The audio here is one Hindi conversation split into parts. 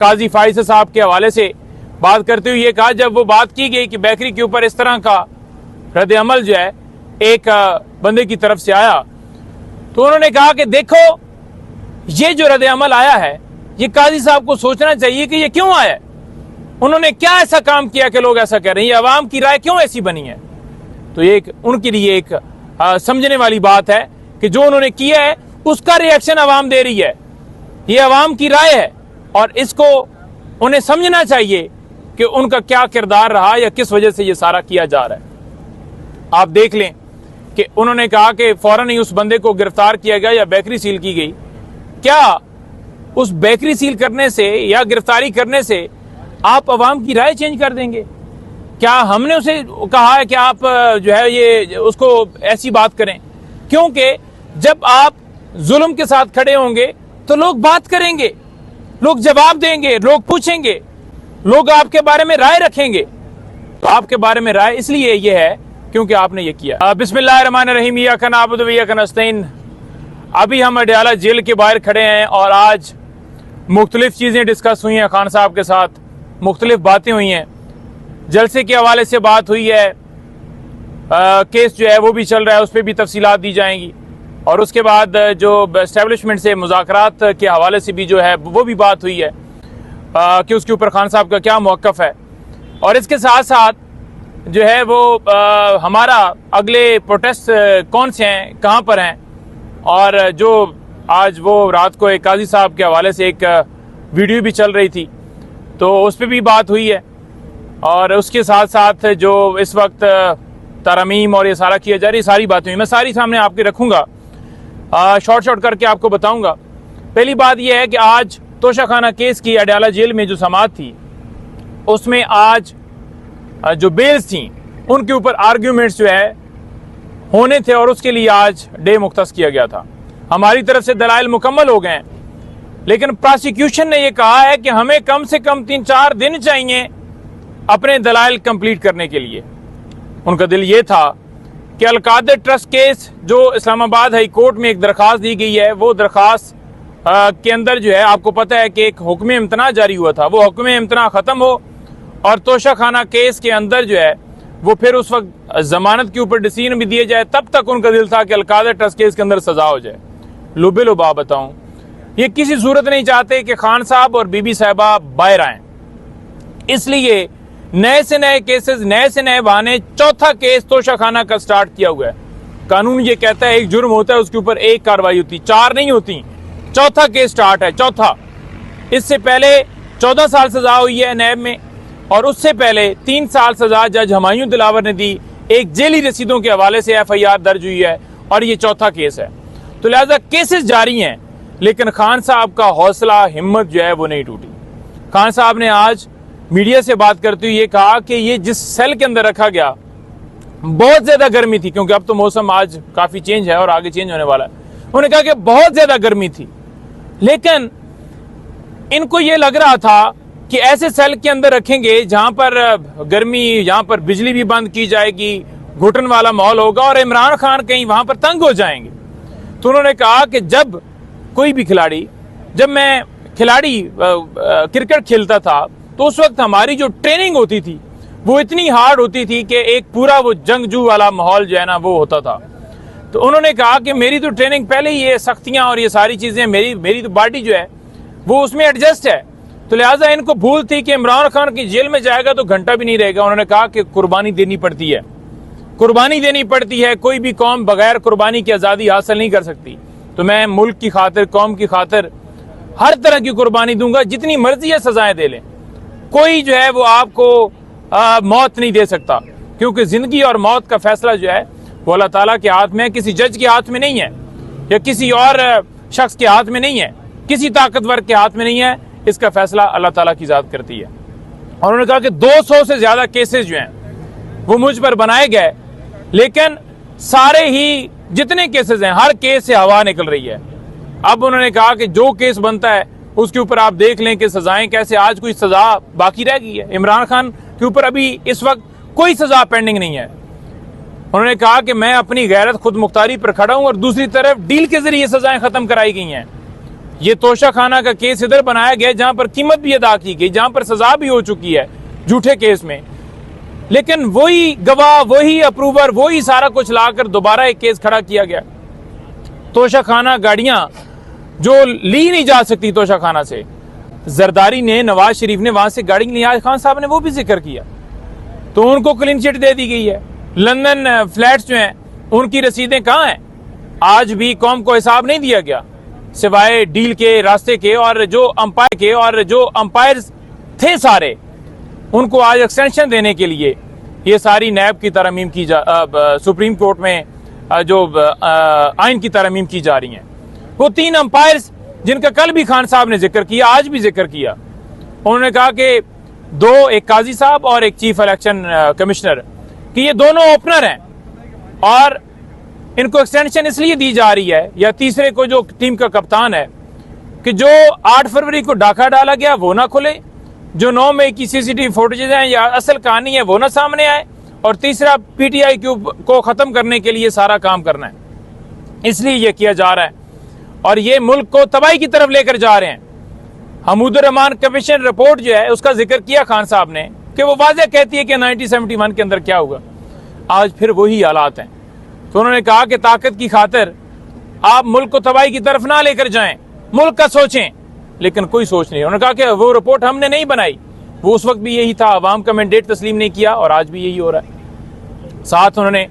काजी फाइज साहब के हवाले से बात करते हुए ये कहा, जब वो बात की गई कि बेकरी के ऊपर इस तरह का रद्द अमल जो है एक बंदे की तरफ से आया, तो उन्होंने कहा कि देखो ये जो रद्द अमल आया है ये काजी साहब को सोचना चाहिए कि ये क्यों आया है, उन्होंने क्या ऐसा काम किया कि लोग ऐसा कह रहे हैं, ये अवाम की राय क्यों ऐसी बनी है। तो ये उनके लिए एक समझने वाली बात है कि जो उन्होंने किया है उसका रिएक्शन अवाम दे रही है, ये अवाम की राय है और इसको उन्हें समझना चाहिए कि उनका क्या किरदार रहा या किस वजह से ये सारा किया जा रहा है। आप देख लें कि उन्होंने कहा कि फौरन ही उस बंदे को गिरफ्तार किया गया या बेकरी सील की गई। क्या उस बेकरी सील करने से या गिरफ्तारी करने से आप अवाम की राय चेंज कर देंगे? क्या हमने उसे कहा है कि आप जो है ये उसको ऐसी बात करें? क्योंकि जब आप जुल्म के साथ खड़े होंगे तो लोग बात करेंगे, लोग जवाब देंगे, लोग पूछेंगे, लोग आपके बारे में राय रखेंगे। तो आपके बारे में राय इसलिए ये है क्योंकि आपने ये किया। बिस्मिल्लाहिर्रहमानिर्रहीम, इय्याका नअबुदु व इय्याका नस्तईन। अभी हम अडयाला जेल के बाहर खड़े हैं और आज मुख्तलिफ चीज़ें डिस्कस हुई हैं खान साहब के साथ, मुख्तलिफ बातें हुई हैं, जलसे के हवाले से बात हुई है, केस जो है वो भी चल रहा है, उस पर भी तफसीलात दी जाएंगी, और उसके बाद जो एस्टेब्लिशमेंट से मुज़ाकरात के हवाले से भी जो है वो भी बात हुई है कि उसके ऊपर खान साहब का क्या मौक़िफ़ है। और इसके साथ साथ जो है वो हमारा अगले प्रोटेस्ट कौन से हैं, कहाँ पर हैं, और जो आज वो रात को एक काजी साहब के हवाले से एक वीडियो भी चल रही थी तो उस पर भी बात हुई है। और उसके साथ साथ जो इस वक्त तरमीम और ये सारा किया जा रही है, सारी बातें हुई, मैं सारी सामने आपके रखूँगा, शॉर्ट करके आपको बताऊँगा। पहली बात यह है कि आज तोशाखाना केस की अडयाला जेल में जो समाअत थी उसमें आज जो बेल्स थी उनके ऊपर आर्ग्यूमेंट्स जो है होने थे और उसके लिए आज डे मुख्तस किया गया था। हमारी तरफ से दलाइल मुकम्मल हो गए हैं, लेकिन प्रोसिक्यूशन ने यह कहा है कि हमें कम से कम 3-4 दिन चाहिए अपने दलाइल कंप्लीट करने के लिए। उनका दिल ये था कि अलकादर ट्रस्ट केस जो इस्लामाबाद हाई कोर्ट में एक दरख्वास्त दी गई है, वो दरख्वास्त के अंदर जो है आपको पता है कि एक हुक्म इम्तना जारी हुआ था, वो हुक्म इम्तना ख़त्म हो और तोशाखाना केस के अंदर जो है वो फिर उस वक्त जमानत के ऊपर डिसीजन भी दिए जाए, तब तक उनका दिल था कि अलकादर ट्रस्ट केस के अंदर सजा हो जाए। लुबे लुबा बताऊं, ये किसी सूरत नहीं चाहते कि खान साहब और बीबी साहिबा बाहर आए, इसलिए नए से नए केसेस, नए से नए बहाने, चौथा केस तोशाखाना का स्टार्ट किया हुआ है। कानून ये कहता है एक जुर्म होता है उसके ऊपर एक कार्रवाई होती, 4 नहीं होती, चौथा केस स्टार्ट है, चौथा। इससे पहले 14 साल सजा हुई है नैब में, और उससे पहले 3 साल सजा जज हुमायूं दिलावर ने दी, एक जेली रसीदों के हवाले से FIR दर्ज हुई है, और ये चौथा केस है। तो लिहाजा केसेस जारी हैं, लेकिन खान साहब का हौसला, हिम्मत जो है वो नहीं टूटी। खान साहब ने आज मीडिया से बात करते हुए ये कहा कि ये जिस सेल के अंदर रखा गया, बहुत ज्यादा गर्मी थी, क्योंकि अब तो मौसम आज काफी चेंज है और आगे चेंज होने वाला है। उन्होंने कहा कि बहुत ज्यादा गर्मी थी, लेकिन इनको ये लग रहा था कि ऐसे सेल के अंदर रखेंगे जहां पर गर्मी, जहां पर बिजली भी बंद की जाएगी, घुटन वाला माहौल होगा और इमरान खान कहीं वहां पर तंग हो जाएंगे। तो उन्होंने कहा कि जब कोई भी खिलाड़ी, जब मैं खिलाड़ी क्रिकेट खेलता था तो उस वक्त हमारी जो ट्रेनिंग होती थी वो इतनी हार्ड होती थी कि एक पूरा वो जंगजू वाला माहौल जो है ना वो होता था। तो उन्होंने कहा कि मेरी तो ट्रेनिंग पहले ही, ये सख्तियां और ये सारी चीजें, मेरी तो बॉडी जो है वो उसमें एडजस्ट है, तो लिहाजा इनको भूल थी कि इमरान खान की जेल में जाएगा तो घंटा भी नहीं रहेगा। उन्होंने कहा कि कुर्बानी देनी पड़ती है, कुर्बानी देनी पड़ती है, कोई भी कौम बगैर कुर्बानी की आज़ादी हासिल नहीं कर सकती। तो मैं मुल्क की खातिर, कौम की खातिर हर तरह की कुर्बानी दूंगा, जितनी मर्जी है सजाएं दे लें, कोई जो है वो आपको मौत नहीं दे सकता, क्योंकि जिंदगी और मौत का फैसला जो है वो अल्लाह ताला के हाथ में है, किसी जज के हाथ में नहीं है या किसी और शख्स के हाथ में नहीं है, किसी ताकतवर के हाथ में नहीं है, इसका फैसला अल्लाह ताला की जात करती है। और उन्होंने कहा कि 200 से ज्यादा केसेस जो हैं वो मुझ पर बनाए गए, लेकिन सारे ही जितने केसेस हैं, हर केस से हवा निकल रही है। अब उन्होंने कहा कि जो केस बनता है उसके ऊपर आप देख लें कि सजाएं कैसे, आज कोई सजा बाकी रह गई है, इमरान खान के ऊपर अभी इस वक्त कोई सजा पेंडिंग नहीं है। उन्होंने कहा कि मैं अपनी गैरत, खुद मुख्तारी पर खड़ा हूं और दूसरी तरफ डील के जरिए सजाएं खत्म कराई गई हैं। ये तोशाखाना का केस इधर बनाया गया जहां पर कीमत भी अदा की गई, जहां पर सजा भी हो चुकी है झूठे केस में, लेकिन वही गवाह, वही अप्रूवर, वही सारा कुछ लाकर दोबारा एक केस खड़ा किया गया। तोशाखाना गाड़ियां जो ली नहीं जा सकती तोशाखाना से, जरदारी ने, नवाज शरीफ ने वहां से गाड़ी नियाज खान साहब ने वो भी जिक्र किया, तो उनको क्लीन चिट दे दी गई है। लंदन फ्लैट्स जो हैं उनकी रसीदें कहां हैं? आज भी कौम को हिसाब नहीं दिया गया, सिवाय डील के, रास्ते के, और जो अंपायर्स थे सारे, उनको आज एक्सटेंशन देने के लिए ये सारी नैब की तरमीम की सुप्रीम कोर्ट में जो आइन की तरमीम की जा रही हैं। वो 3 अंपायर्स जिनका कल भी खान साहब ने जिक्र किया, आज भी जिक्र किया, उन्होंने कहा कि 2, एक काजी साहब और एक चीफ इलेक्शन कमिश्नर, कि ये दोनों ओपनर हैं और इनको एक्सटेंशन इसलिए दी जा रही है, या तीसरे को जो टीम का कप्तान है, कि जो 8 फरवरी को डाका डाला गया वो ना खुले, जो 9 मई की सीसीटीवी फुटेजेस हैं या असल कहानी है वो ना सामने आए, और तीसरा पीटीआई को खत्म करने के लिए सारा काम करना है, इसलिए ये किया जा रहा है और ये मुल्क को तबाही की तरफ लेकर जा रहे हैं। हमूदुर रहमान कमीशन रिपोर्ट जो है उसका जिक्र किया खान साहब ने कि वो वाज़ेह कहती है कि 1971 के अंदर क्या हुआ, आज फिर वही हालात हैं। तो उन्होंने कहा कि ताकत की खातिर आप मुल्क को तबाही की तरफ ना लेकर जाएं, मुल्क का सोचें, लेकिन कोई सोच नहीं। उन्होंने कहा कि वो रिपोर्ट हमने नहीं बनाई, वो उस वक्त भी यही था, अवाम का मैंडेट तस्लीम नहीं किया और आज भी यही हो रहा है। साथ उन्होंने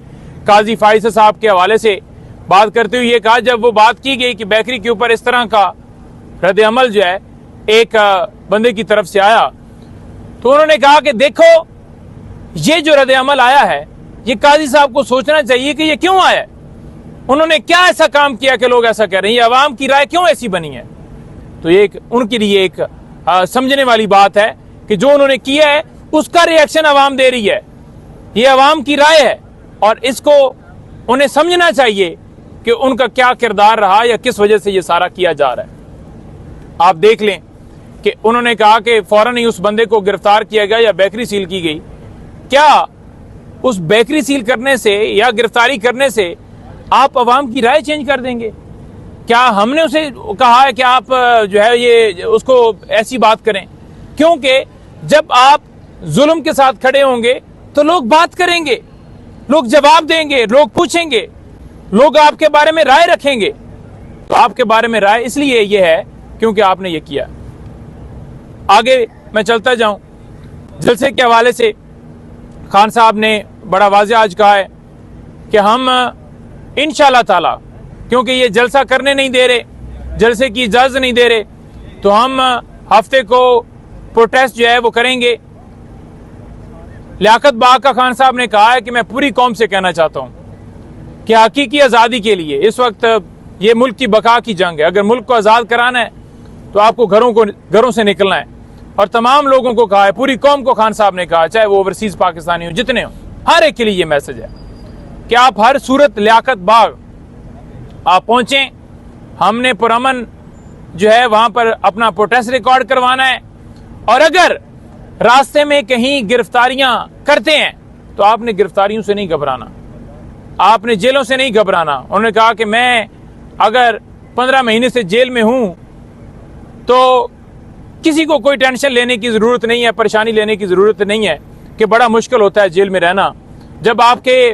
काजी फाइज़ साहब के हवाले से बात करते हुए ये कहा, जब वो बात की गई कि बेकरी के ऊपर इस तरह का रद्द अमल जो है एक बंदे की तरफ से आया, तो उन्होंने कहा कि देखो ये जो रद्द अमल आया है ये काजी साहब को सोचना चाहिए कि ये क्यों आया, उन्होंने क्या ऐसा काम किया कि लोग ऐसा कह रहे हैं, ये अवाम की राय क्यों ऐसी बनी है। तो एक उनके लिए एक समझने वाली बात है कि जो उन्होंने किया है उसका रिएक्शन अवाम दे रही है, ये अवाम की राय है और इसको उन्हें समझना चाहिए कि उनका क्या किरदार रहा या किस वजह से ये सारा किया जा रहा है। आप देख लें कि उन्होंने कहा कि फौरन ही उस बंदे को गिरफ्तार किया गया या बेकरी सील की गई। क्या उस बेकरी सील करने से या गिरफ्तारी करने से आप अवाम की राय चेंज कर देंगे? क्या हमने उसे कहा है कि आप जो है ये उसको ऐसी बात करें? क्योंकि जब आप जुल्म के साथ खड़े होंगे तो लोग बात करेंगे, लोग जवाब देंगे, लोग पूछेंगे, लोग आपके बारे में राय रखेंगे। तो आपके बारे में राय इसलिए ये है क्योंकि आपने ये किया। आगे मैं चलता जाऊं, जलसे के हवाले से खान साहब ने बड़ा वाज़ेह आज कहा है कि हम इंशाअल्लाह ताला, क्योंकि ये जलसा करने नहीं दे रहे, जलसे की इजाज़त नहीं दे रहे, तो हम हफ्ते को प्रोटेस्ट जो है वो करेंगे। लियाकत बाग का खान साहब ने कहा है कि मैं पूरी कौम से कहना चाहता हूं कि हकीकी आज़ादी के लिए इस वक्त ये मुल्क की बका की जंग है। अगर मुल्क को आज़ाद कराना है तो आपको घरों से निकलना है। और तमाम लोगों को कहा है, पूरी कौम को खान साहब ने कहा, चाहे वो ओवरसीज पाकिस्तानी हो, जितने हो, हर एक के लिए ये मैसेज है कि आप हर सूरत लियाकत बाग आप पहुंचें। हमने पुरअमन जो है वहां पर अपना प्रोटेस्ट रिकॉर्ड करवाना है और अगर रास्ते में कहीं गिरफ्तारियां करते हैं तो आपने गिरफ्तारियों से नहीं घबराना, आपने जेलों से नहीं घबराना। उन्होंने कहा कि मैं अगर 15 महीने से जेल में हूं तो किसी को कोई टेंशन लेने की जरूरत नहीं है, परेशानी लेने की जरूरत नहीं है कि बड़ा मुश्किल होता है जेल में रहना। जब आपके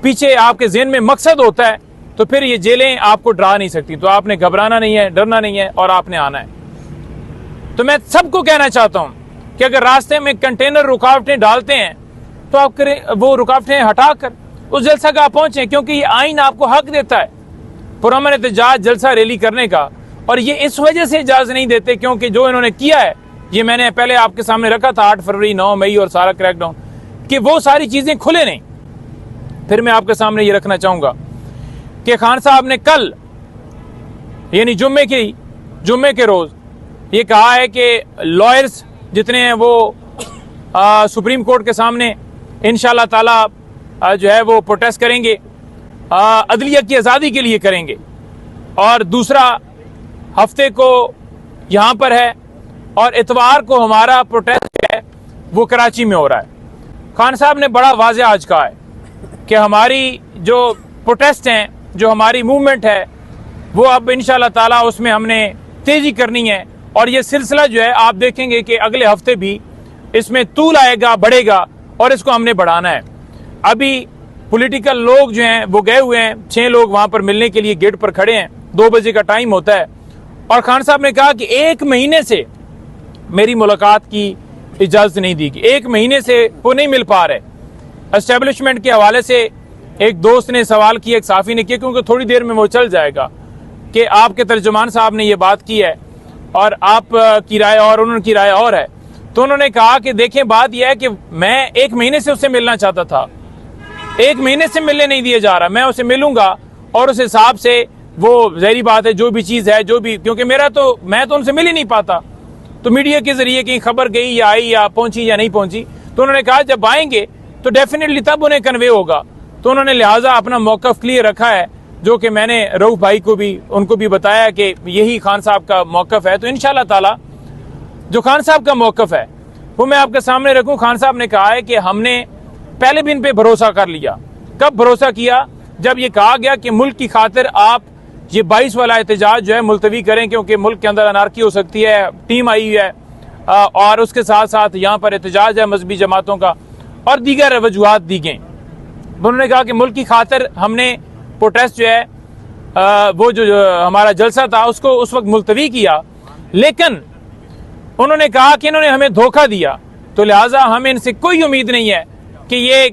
पीछे आपके ज़हन में मकसद होता है तो फिर ये जेलें आपको डरा नहीं सकती। तो आपने घबराना नहीं है, डरना नहीं है और आपने आना है। तो मैं सबको कहना चाहता हूं कि अगर रास्ते में कंटेनर रुकावटें डालते हैं तो आप वो रुकावटें हटाकर उस जलसा का पहुंचे, क्योंकि ये आइन आपको हक देता है पुरअमन एहतजाज जलसा रैली करने का। और ये इस वजह से इजाज़त नहीं देते क्योंकि जो इन्होंने किया है, ये मैंने पहले आपके सामने रखा था 8 फरवरी 9 मई और सारा क्रैकडाउन, कि वो सारी चीज़ें खुले नहीं। फिर मैं आपके सामने ये रखना चाहूँगा कि खान साहब ने कल यानी जुम्मे के रोज़ ये कहा है कि लॉयर्स जितने हैं वो सुप्रीम कोर्ट के सामने इंशाअल्लाह ताला जो है वो प्रोटेस्ट करेंगे, अदलिया की आज़ादी के लिए करेंगे। और दूसरा हफ्ते को यहाँ पर है और इतवार को हमारा प्रोटेस्ट है वो कराची में हो रहा है। खान साहब ने बड़ा वाज़ेह आज कहा है कि हमारी जो प्रोटेस्ट हैं, जो हमारी मूवमेंट है, वो अब इंशाअल्लाह ताला उसमें हमने तेजी करनी है। और ये सिलसिला जो है आप देखेंगे कि अगले हफ्ते भी इसमें तूल आएगा, बढ़ेगा, और इसको हमने बढ़ाना है। अभी पॉलिटिकल लोग जो हैं वो गए हुए हैं, 6 लोग वहां पर मिलने के लिए गेट पर खड़े हैं, 2 बजे का टाइम होता है। और खान साहब ने कहा कि 1 महीने से मेरी मुलाकात की इजाजत नहीं दी, 1 महीने से वो नहीं मिल पा रहे। एस्टेब्लिशमेंट के हवाले से एक दोस्त ने सवाल किया, एक साफी ने किया, क्योंकि थोड़ी देर में वो चल जाएगा कि आपके तर्जुमान साहब ने ये बात की है और आप की राय और उनकी राय और है। तो उन्होंने कहा कि देखें, बात यह है कि मैं 1 महीने से उससे मिलना चाहता था, 1 महीने से मिलने नहीं दिया जा रहा। मैं उसे मिलूंगा और उस हिसाब से वो ज़ाहिरी बात है जो भी चीज़ है, जो भी, क्योंकि मैं तो उनसे मिल ही नहीं पाता, तो मीडिया के जरिए कहीं खबर गई या आई या पहुंची या नहीं पहुंची। तो उन्होंने कहा जब आएंगे तो डेफिनेटली तब उन्हें कन्वे होगा। तो उन्होंने लिहाजा अपना मौकफ क्लियर रखा है, जो कि मैंने रऊफ भाई को भी, उनको भी बताया कि यही खान साहब का मौकफ है। तो इंशाल्लाह ताला जो खान साहब का मौकफ है वो मैं आपके सामने रखूं। खान साहब ने कहा है कि हमने पहले भी इन पे भरोसा कर लिया। कब भरोसा किया? जब ये कहा गया कि मुल्क की खातिर आप ये 22 वाला एहतजाज जो है मुलतवी करें, क्योंकि मुल्क के अंदर अनारकी हो सकती है, टीम आई हुई है, और उसके साथ साथ यहाँ पर एहतजाज है मजहबी जमातों का, और दीगर वजूहात दी गई। उन्होंने कहा कि मुल्क की खातिर हमने प्रोटेस्ट जो है वो जो हमारा जलसा था उसको उस वक्त मुलतवी किया, लेकिन उन्होंने कहा कि इन्होंने हमें धोखा दिया, तो लिहाजा हमें इनसे कोई उम्मीद नहीं है कि ये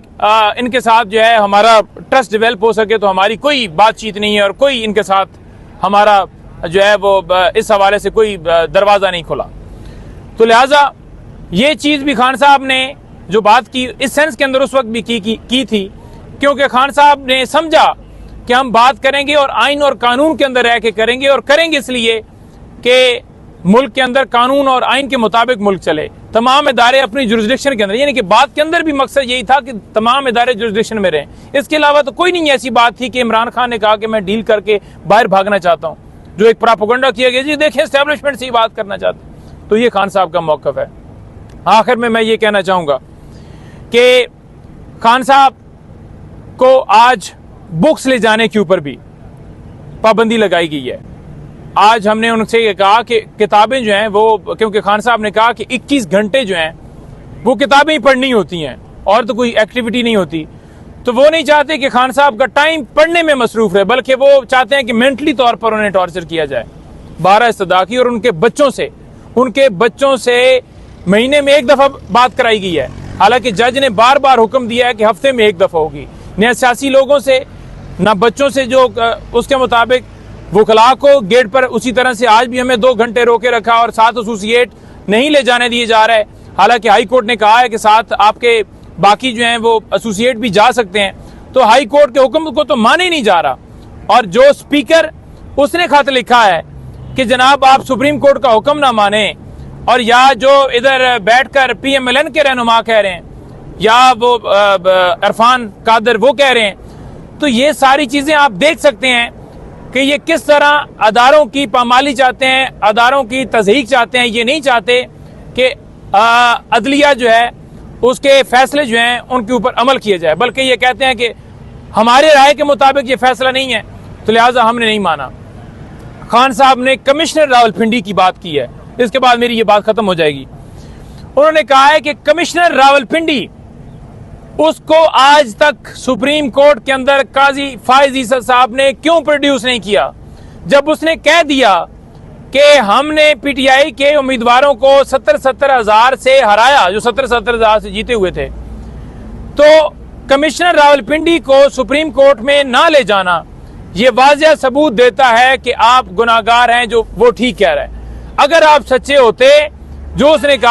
इनके साथ जो है हमारा ट्रस्ट डेवलप हो सके। तो हमारी कोई बातचीत नहीं है और कोई इनके साथ हमारा जो है वो इस हवाले से कोई दरवाज़ा नहीं खुला। तो लिहाजा ये चीज़ भी खान साहब ने जो बात की इस सेंस के अंदर उस वक्त भी की थी, क्योंकि खान साहब ने समझा कि हम बात करेंगे और आइन और कानून के अंदर रह के करेंगे, और करेंगे इसलिए कि मुल्क के अंदर कानून और आइन के मुताबिक मुल्क चले, तमाम इदारे अपनी जुरिस्डिक्शन के अंदर, यानी कि बात के अंदर भी मकसद यही था कि तमाम इदारे जुरिस्डिक्शन में रहें। इसके अलावा तो कोई नहीं ऐसी बात थी कि इमरान खान ने कहा कि मैं डील करके बाहर भागना चाहता हूँ, जो एक प्रोपेगेंडा किया गया जी देखें एस्टेब्लिशमेंट से ही बात करना चाहते। तो ये खान साहब का मौक़िफ़ है। आखिर में मैं ये कहना चाहूँगा कि खान साहब को आज बुक्स ले जाने के ऊपर भी पाबंदी लगाई गई है। आज हमने उनसे ये कहा कि किताबें जो हैं वो, क्योंकि खान साहब ने कहा कि 21 घंटे जो हैं वो किताबें ही पढ़नी होती हैं और तो कोई एक्टिविटी नहीं होती, तो वो नहीं चाहते कि खान साहब का टाइम पढ़ने में मसरूफ रहे, बल्कि वो चाहते हैं कि मेंटली तौर पर उन्हें टॉर्चर किया जाए। 12 इस्तदा की, और उनके बच्चों से महीने में 1 दफ़ा बात कराई गई है, हालांकि जज ने बार बार हुक्म दिया है कि हफ्ते में 1 दफ़ा होगी। न सियासी लोगों से न बच्चों से, जो उसके मुताबिक वकला को गेट पर उसी तरह से आज भी हमें 2 घंटे रोके रखा और साथ एसोसिएट नहीं ले जाने दिए जा रहे। हालांकि हाई कोर्ट ने कहा है कि साथ आपके बाकी जो हैं वो एसोसिएट भी जा सकते हैं, तो हाई कोर्ट के हुक्म को तो माने नहीं जा रहा। और जो स्पीकर, उसने खत लिखा है कि जनाब आप सुप्रीम कोर्ट का हुक्म ना माने, और या जो इधर बैठकर PMLN के रहनुमा कह रहे हैं या वो इरफान कादर वो कह रहे हैं, तो ये सारी चीजें आप देख सकते हैं कि ये किस तरह अदारों की पामाली चाहते हैं, अदारों की तज़हीक चाहते हैं। ये नहीं चाहते कि अदलिया जो है उसके फैसले जो हैं उनके ऊपर अमल किया जाए, बल्कि ये कहते हैं कि हमारे राय के मुताबिक ये फैसला नहीं है, तो लिहाजा हमने नहीं माना। खान साहब ने कमिश्नर रावलपिंडी की बात की है, इसके बाद मेरी ये बात खत्म हो जाएगी। उन्होंने कहा है कि कमिश्नर रावलपिंडी, उसको आज तक सुप्रीम कोर्ट के अंदर काजी फायज ईसा साहब ने क्यों प्रोड्यूस नहीं किया, जब उसने कह दिया कि हमने PTI के उम्मीदवारों को 70 हज़ार से हराया, जो 70 हज़ार से जीते हुए थे। तो कमिश्नर रावलपिंडी को सुप्रीम कोर्ट में ना ले जाना ये वाज़िया सबूत देता है कि आप गुनाहगार हैं, जो वो ठीक कह रहे हैं। अगर आप सच्चे होते, जो उसने कहा